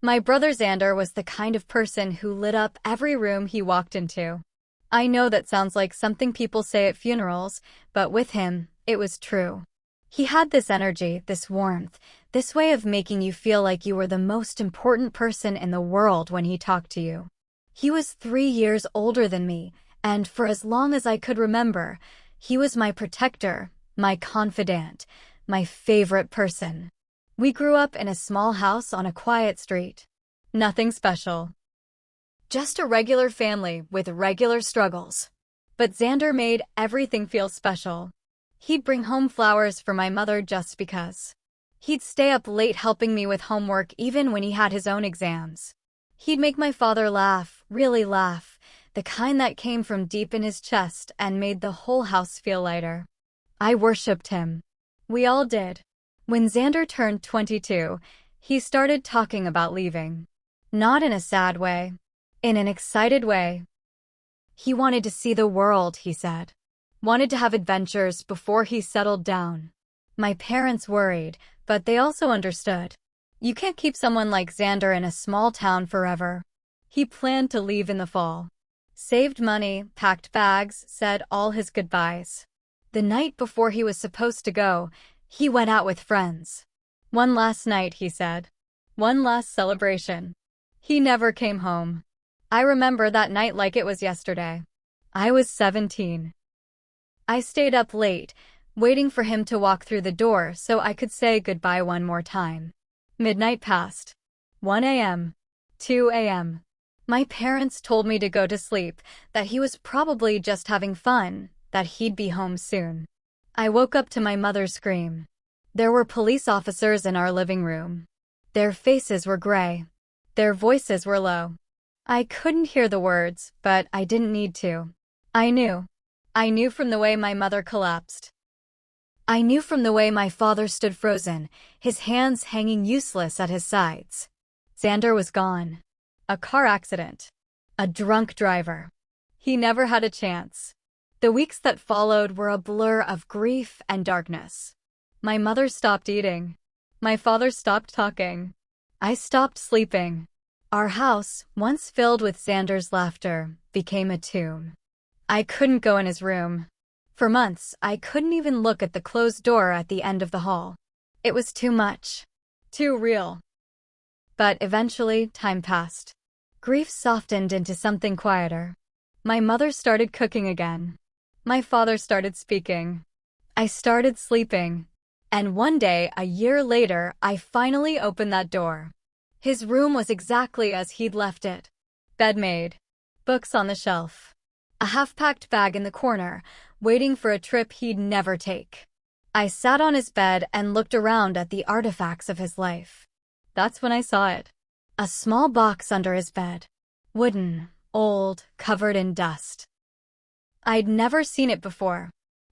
My brother Xander was the kind of person who lit up every room he walked into. I know that sounds like something people say at funerals, but with him, it was true. He had this energy, this warmth, this way of making you feel like you were the most important person in the world when he talked to you. He was 3 years older than me, and for as long as I could remember, he was my protector, my confidant, my favorite person. We grew up in a small house on a quiet street. Nothing special. Just a regular family with regular struggles. But Xander made everything feel special. He'd bring home flowers for my mother just because. He'd stay up late helping me with homework even when he had his own exams. He'd make my father laugh, really laugh, the kind that came from deep in his chest and made the whole house feel lighter. I worshipped him. We all did. When Xander turned 22, he started talking about leaving. Not in a sad way. In an excited way. He wanted to see the world, he said. Wanted to have adventures before he settled down. My parents worried, but they also understood. You can't keep someone like Xander in a small town forever. He planned to leave in the fall. Saved money, packed bags, said all his goodbyes. The night before he was supposed to go, he went out with friends. One last night, he said. One last celebration. He never came home. I remember that night like it was yesterday. I was 17. I stayed up late, waiting for him to walk through the door so I could say goodbye one more time. Midnight passed. 1 a.m. 2 a.m. My parents told me to go to sleep, that he was probably just having fun, that he'd be home soon. I woke up to my mother's scream. There were police officers in our living room. Their faces were gray. Their voices were low. I couldn't hear the words, but I didn't need to. I knew. I knew from the way my mother collapsed. I knew from the way my father stood frozen, his hands hanging useless at his sides. Xander was gone. A car accident. A drunk driver. He never had a chance. The weeks that followed were a blur of grief and darkness. My mother stopped eating. My father stopped talking. I stopped sleeping. Our house, once filled with Xander's laughter, became a tomb. I couldn't go in his room. For months, I couldn't even look at the closed door at the end of the hall. It was too much. Too real. But eventually, time passed. Grief softened into something quieter. My mother started cooking again. My father started speaking. I started sleeping. And one day, a year later, I finally opened that door. His room was exactly as he'd left it. Bed made. Books on the shelf. A half-packed bag in the corner, waiting for a trip he'd never take. I sat on his bed and looked around at the artifacts of his life. That's when I saw it. A small box under his bed. Wooden, old, covered in dust. I'd never seen it before.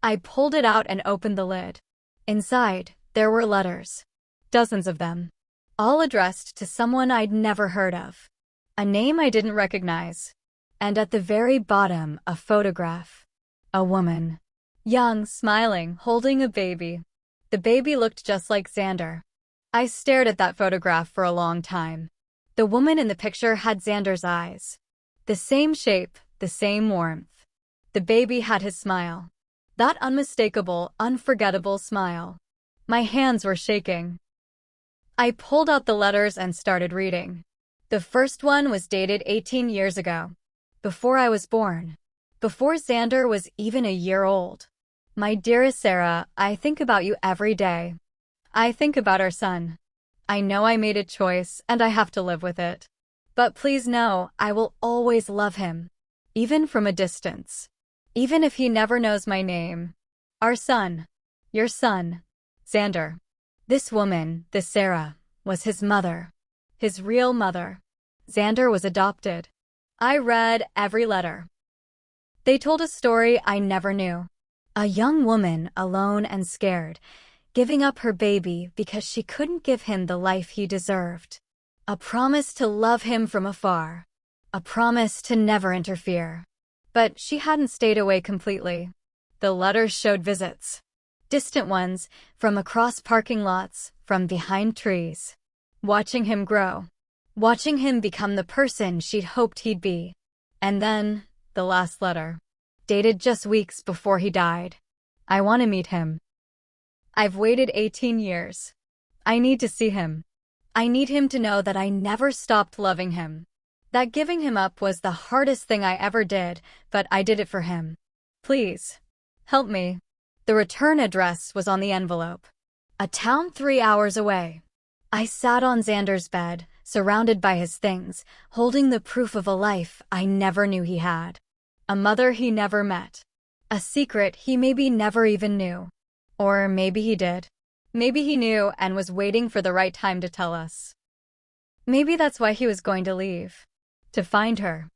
I pulled it out and opened the lid. Inside, there were letters. Dozens of them. All addressed to someone I'd never heard of. A name I didn't recognize. And at the very bottom, a photograph. A woman. Young, smiling, holding a baby. The baby looked just like Xander. I stared at that photograph for a long time. The woman in the picture had Xander's eyes. The same shape, the same warmth. The baby had his smile. That unmistakable, unforgettable smile. My hands were shaking. I pulled out the letters and started reading. The first one was dated 18 years ago. Before I was born. Before Xander was even a year old. My dearest Sarah, I think about you every day. I think about our son. I know I made a choice and I have to live with it. But please know, I will always love him. Even from a distance. Even if he never knows my name. Our son. Your son. Zander. This woman, this Sarah, was his mother. His real mother. Zander was adopted. I read every letter. They told a story I never knew. A young woman, alone and scared, giving up her baby because she couldn't give him the life he deserved. A promise to love him from afar. A promise to never interfere. But she hadn't stayed away completely. The letters showed visits. Distant ones, from across parking lots, from behind trees. Watching him grow. watching him become the person she'd hoped he'd be. And then, the last letter, dated just weeks before he died. I want to meet him. I've waited 18 years. I need to see him. I need him to know that I never stopped loving him. That giving him up was the hardest thing I ever did, but I did it for him. Please, help me. The return address was on the envelope. A town 3 hours away. I sat on Zander's bed, surrounded by his things, holding the proof of a life I never knew he had. A mother he never met. A secret he maybe never even knew. Or maybe he did. Maybe he knew and was waiting for the right time to tell us. Maybe that's why he was going to leave. To find her.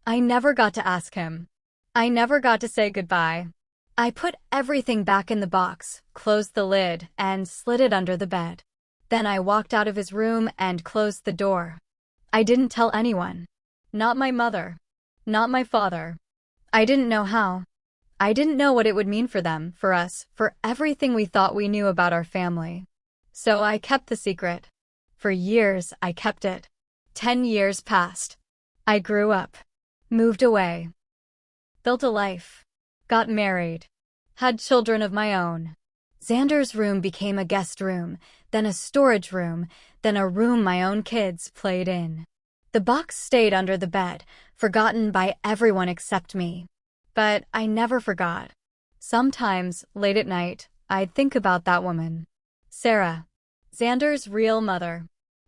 I never got to ask him. I never got to say goodbye. I put everything back in the box, closed the lid, and slid it under the bed. Then I walked out of his room and closed the door. I didn't tell anyone. Not my mother. Not my father. I didn't know how. I didn't know what it would mean for them, for us, for everything we thought we knew about our family. So I kept the secret. For years, I kept it. 10 years passed. I grew up. Moved away. Built a life. Got married. Had children of my own. Zander's room became a guest room, then a storage room, then a room my own kids played in. The box stayed under the bed, forgotten by everyone except me. But I never forgot. Sometimes, late at night, I'd think about that woman. Sarah. Zander's real mother.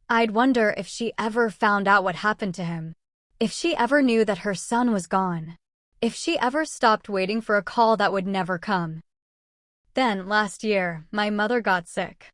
I'd wonder if she ever found out what happened to him. If she ever knew that her son was gone. If she ever stopped waiting for a call that would never come. Then, last year, my mother got sick.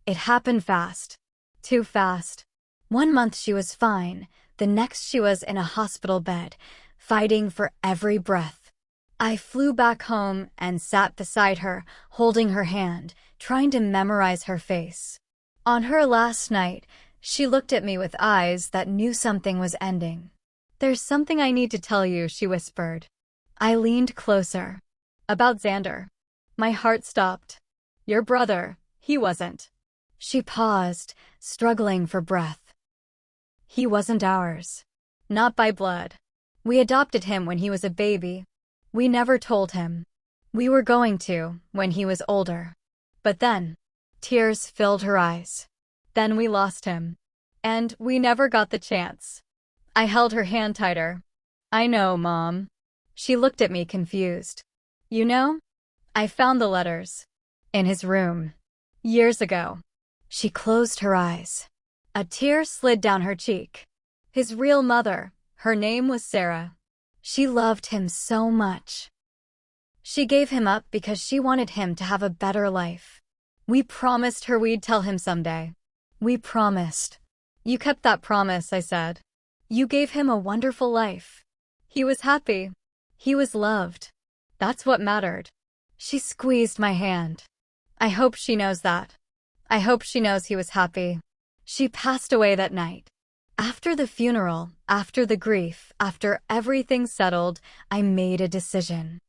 It happened fast. Too fast. 1 month she was fine, the next she was in a hospital bed, fighting for every breath. I flew back home and sat beside her, holding her hand, trying to memorize her face. On her last night, she looked at me with eyes that knew something was ending. "There's something I need to tell you," she whispered. I leaned closer. "About Zander." My heart stopped. "Your brother, he wasn't." She paused, struggling for breath. "He wasn't ours. Not by blood. We adopted him when he was a baby. We never told him. We were going to, when he was older. But then," tears filled her eyes. "Then we lost him. And we never got the chance." I held her hand tighter. "I know, Mom." She looked at me confused. "You know? I found the letters. In his room. Years ago." She closed her eyes. A tear slid down her cheek. His real mother, her name was Sarah. She loved him so much. She gave him up because she wanted him to have a better life. We promised her we'd tell him someday. We promised. "You kept that promise," I said. "You gave him a wonderful life. He was happy. He was loved. That's what mattered." She squeezed my hand. "I hope she knows that. I hope she knows he was happy." She passed away that night. After the funeral, after the grief, after everything settled, I made a decision.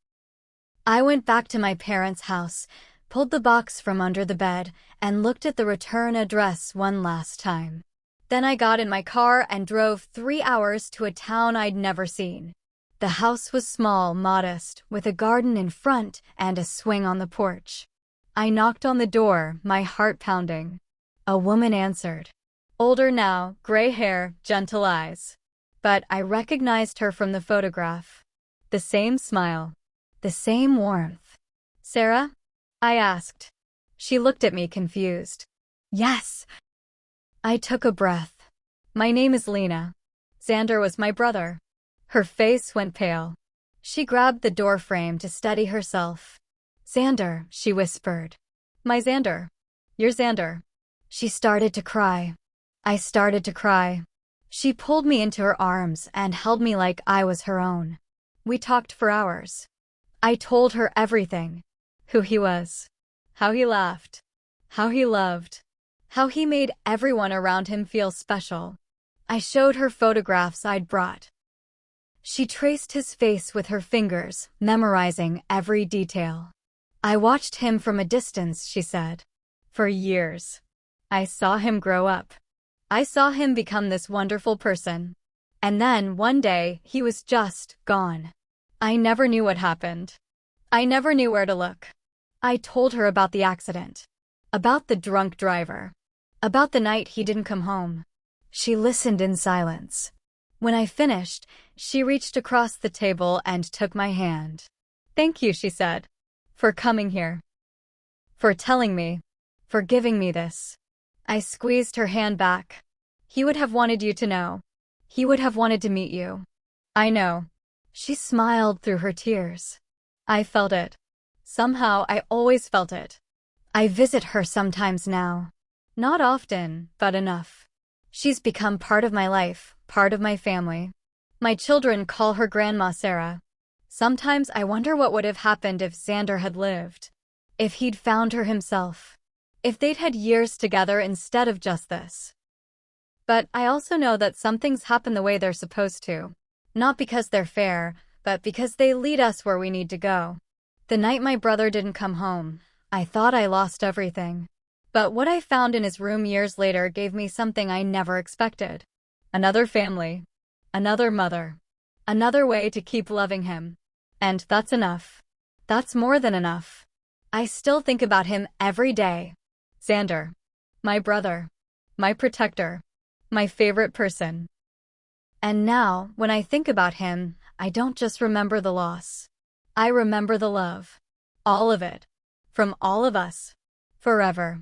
I went back to my parents' house, pulled the box from under the bed, and looked at the return address one last time. Then I got in my car and drove 3 hours to a town I'd never seen. The house was small, modest, with a garden in front and a swing on the porch. I knocked on the door, my heart pounding. A woman answered. Older now, gray hair, gentle eyes. But I recognized her from the photograph. The same smile. The same warmth. "Sarah?" I asked. She looked at me confused. "Yes." I took a breath. "My name is Lena. Zander was my brother." Her face went pale. She grabbed the door frame to steady herself. "Zander," she whispered. "My Zander. Your Zander." She started to cry. I started to cry. She pulled me into her arms and held me like I was her own. We talked for hours. I told her everything. Who he was. How he laughed. How he loved. How he made everyone around him feel special. I showed her photographs I'd brought. She traced his face with her fingers, memorizing every detail. "I watched him from a distance," she said. "For years. I saw him grow up. I saw him become this wonderful person. And then, one day, he was just gone. I never knew what happened. I never knew where to look. I told her about the accident. About the drunk driver. About the night he didn't come home. She listened in silence. When I finished, she reached across the table and took my hand. "Thank you," she said, "for coming here. For telling me. For giving me this." I squeezed her hand back. "He would have wanted you to know. He would have wanted to meet you." "I know." She smiled through her tears. I felt it. Somehow, I always felt it. I visit her sometimes now. Not often, but enough. She's become part of my life, part of my family. My children call her Grandma Sarah. Sometimes I wonder what would have happened if Zander had lived. If he'd found her himself. If they'd had years together instead of just this. But I also know that some things happen the way they're supposed to. Not because they're fair, but because they lead us where we need to go. The night my brother didn't come home, I thought I lost everything. But what I found in his room years later gave me something I never expected. Another family. Another mother. Another way to keep loving him. And that's enough. That's more than enough. I still think about him every day. Zander. My brother. My protector. My favorite person. And now, when I think about him, I don't just remember the loss. I remember the love. All of it. From all of us. Forever.